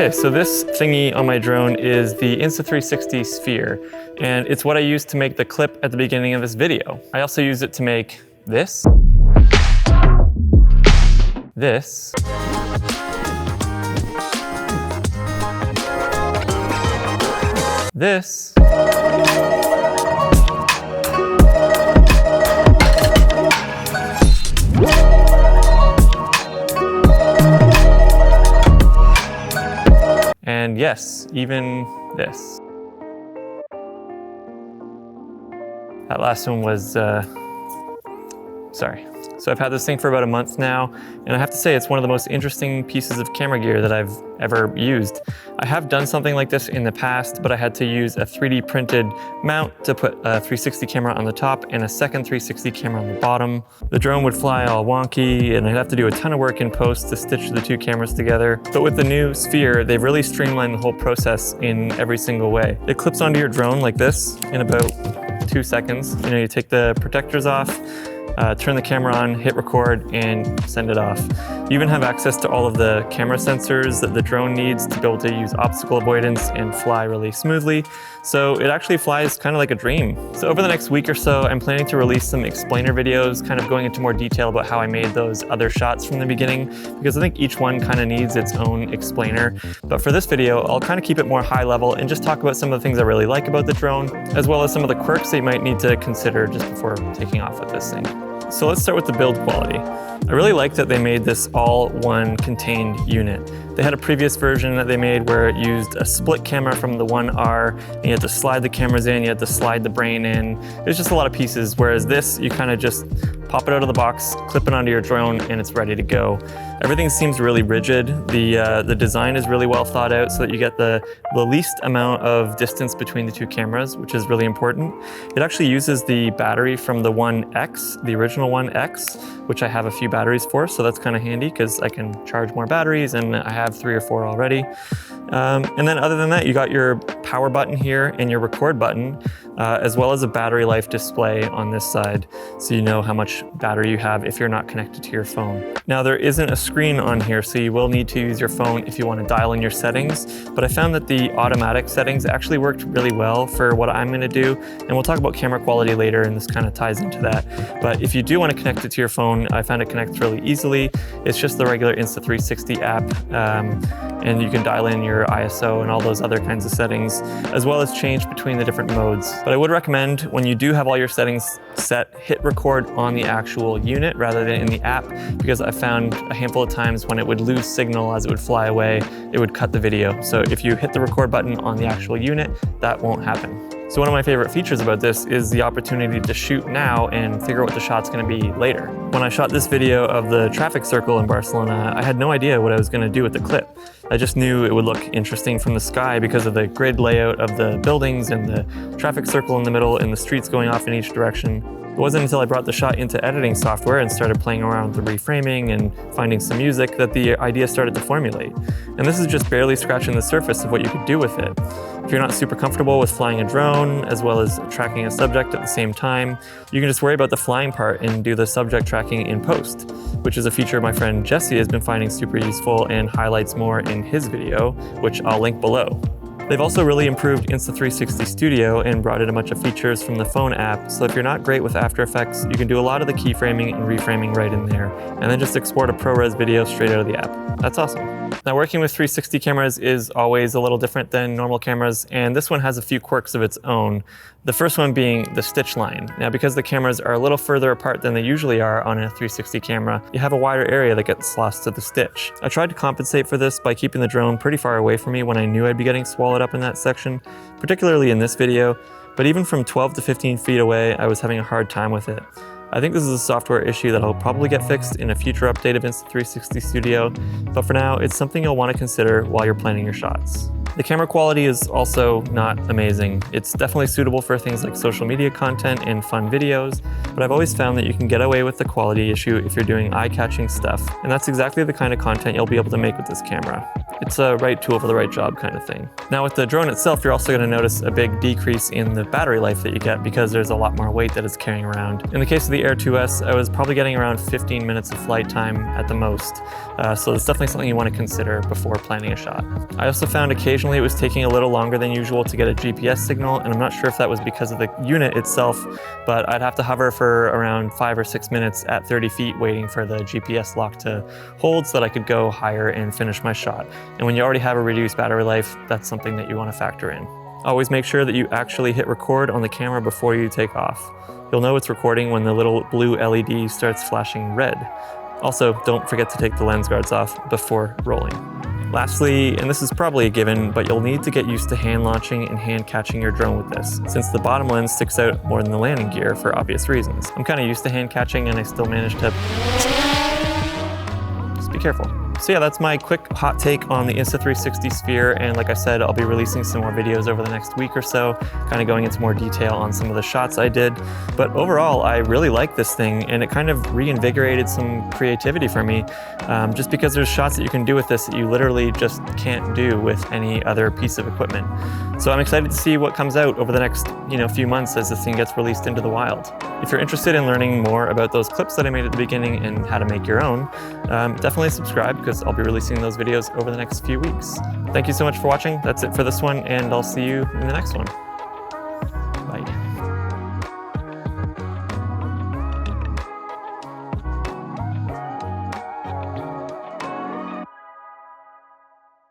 Okay, so this thingy on my drone is the Insta360 sphere, and it's what I used to make the clip at the beginning of this video. I also use it to make this, this, this, and yes, even this. That last one was, sorry. So I've had this thing for about a month now, and I have to say it's one of the most interesting pieces of camera gear that I've ever used. I have done something like this in the past, but I had to use a 3D printed mount to put a 360 camera on the top and a second 360 camera on the bottom. The drone would fly all wonky, and I'd have to do a ton of work in post to stitch the two cameras together. But with the new sphere, they've really streamlined the whole process in every single way. It clips onto your drone like this in about 2 seconds. You know, you take the protectors off, turn the camera on, hit record, and send it off. You even have access to all of the camera sensors that the drone needs to be able to use obstacle avoidance and fly really smoothly. So it actually flies kind of like a dream. So over the next week or so, I'm planning to release some explainer videos, kind of going into more detail about how I made those other shots from the beginning, because I think each one kind of needs its own explainer. But for this video, I'll kind of keep it more high level and just talk about some of the things I really like about the drone, as well as some of the quirks that you might need to consider just before taking off with this thing. So let's start with the build quality. I really like that they made this all one contained unit. They had a previous version that they made where it used a split camera from the 1R, and you had to slide the cameras in, you had to slide the brain in. There's just a lot of pieces, whereas this, you kind of just pop it out of the box, clip it onto your drone, and it's ready to go. Everything seems really rigid. The design is really well thought out so that you get the least amount of distance between the two cameras, which is really important. It actually uses the battery from the 1X, the original 1X, which I have a few batteries for, so that's kind of handy because I can charge more batteries, and I have 3 or 4 already. And then other than that, you got your power button here and your record button, as well as a battery life display on this side, so you know how much battery you have if you're not connected to your phone. Now there isn't a screen on here, so you will need to use your phone if you want to dial in your settings, but I found that the automatic settings actually worked really well for what I'm going to do, and we'll talk about camera quality later, and this kind of ties into that. But if you do want to connect it to your phone, I found it connects really easily. It's just the regular Insta360 app, and you can dial in your ISO and all those other kinds of settings, as well as change between the different modes. But I would recommend, when you do have all your settings set, hit record on the actual unit rather than in the app, because I found a handful of times when it would lose signal as it would fly away, it would cut the video. So if you hit the record button on the actual unit, that won't happen. So one of my favorite features about this is the opportunity to shoot now and figure out what the shot's going to be later. When I shot this video of the traffic circle in Barcelona, I had no idea what I was going to do with the clip. I just knew it would look interesting from the sky because of the grid layout of the buildings and the traffic circle in the middle and the streets going off in each direction. It wasn't until I brought the shot into editing software and started playing around with the reframing and finding some music that the idea started to formulate. And this is just barely scratching the surface of what you could do with it. If you're not super comfortable with flying a drone as well as tracking a subject at the same time, you can just worry about the flying part and do the subject tracking in post, which is a feature my friend Jesse has been finding super useful and highlights more in his video, which I'll link below. They've also really improved Insta360 Studio and brought in a bunch of features from the phone app, so if you're not great with After Effects, you can do a lot of the keyframing and reframing right in there, and then just export a ProRes video straight out of the app. That's awesome. Now, working with 360 cameras is always a little different than normal cameras, and this one has a few quirks of its own. The first one being the stitch line. Now, because the cameras are a little further apart than they usually are on a 360 camera, you have a wider area that gets lost to the stitch. I tried to compensate for this by keeping the drone pretty far away from me when I knew I'd be getting swallowed up in that section, particularly in this video, but even from 12 to 15 feet away, I was having a hard time with it. I think this is a software issue that'll probably get fixed in a future update of Insta360 Studio, but for now, it's something you'll want to consider while you're planning your shots. The camera quality is also not amazing. It's definitely suitable for things like social media content and fun videos, but I've always found that you can get away with the quality issue if you're doing eye-catching stuff, and that's exactly the kind of content you'll be able to make with this camera. It's a right tool for the right job kind of thing. Now with the drone itself, you're also going to notice a big decrease in the battery life that you get because there's a lot more weight that it's carrying around. In the case of the Air 2S, I was probably getting around 15 minutes of flight time at the most, so it's definitely something you want to consider before planning a shot. I also found occasionally it was taking a little longer than usual to get a GPS signal, and I'm not sure if that was because of the unit itself, but I'd have to hover for around 5 or 6 minutes at 30 feet waiting for the GPS lock to hold so that I could go higher and finish my shot. And when you already have a reduced battery life, that's something that you want to factor in. Always make sure that you actually hit record on the camera before you take off. You'll know it's recording when the little blue LED starts flashing red. Also, don't forget to take the lens guards off before rolling. Lastly, and this is probably a given, but you'll need to get used to hand launching and hand catching your drone with this, since the bottom lens sticks out more than the landing gear for obvious reasons. I'm kind of used to hand catching and I still managed to... Just be careful. So yeah, that's my quick hot take on the Insta360 Sphere, and like I said, I'll be releasing some more videos over the next week or so, kind of going into more detail on some of the shots I did. But overall, I really like this thing, and it kind of reinvigorated some creativity for me, just because there's shots that you can do with this that you literally just can't do with any other piece of equipment. So I'm excited to see what comes out over the next few months as this thing gets released into the wild. If you're interested in learning more about those clips that I made at the beginning and how to make your own, definitely subscribe, because I'll be releasing those videos over the next few weeks. Thank you so much for watching. That's it for this one, and I'll see you in the next one.